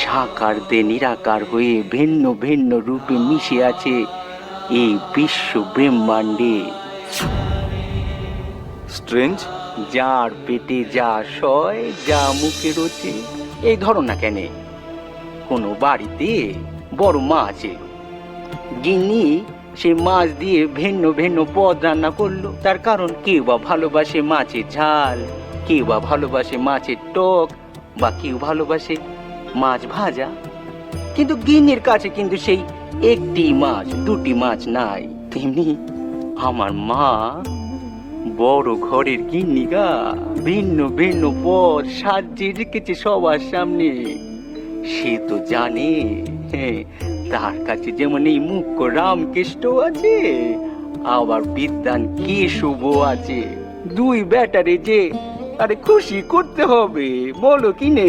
সাকার নিরাকার হয়ে ভিন্ন ভিন্ন রূপে মিশে আছে এই বিশ্ব ব্রহ্মাণ্ডে। স্ট্রেঞ্জ, যার পেটে যা সয়, যা মুখে রোচে। এই ধরো না কেন, কোনো বাড়িতে বড় মাছ এলো, গিন্নি সে মাছ দিয়ে ভিন্ন ভিন্ন পদ রান্না করলো। তার কারণ কেউ বা ভালোবাসে মাছের ঝাল, কেউ বা ভালোবাসে মাছের টক, বা কেউ ভালোবাসে মাছ ভাজা। কিন্তু গিন্নির কাছে কিন্তু সেই একটি মাছ, দুটি মাছ নাই। তেমনি আমার মা বড় ঘরের গিন্নিগা ভিন্ন ভিন্ন পদ সাজিয়ে রেখেছে সবার সামনে। সে তো জানে, তার কাছে যেমন এই মুখ্য রামকৃষ্ণ আছে, আবার বিদ্যান কেশব আছে। দুই ব্যাটারে যে আরে খুশি করতে হবে, বলো কি নে?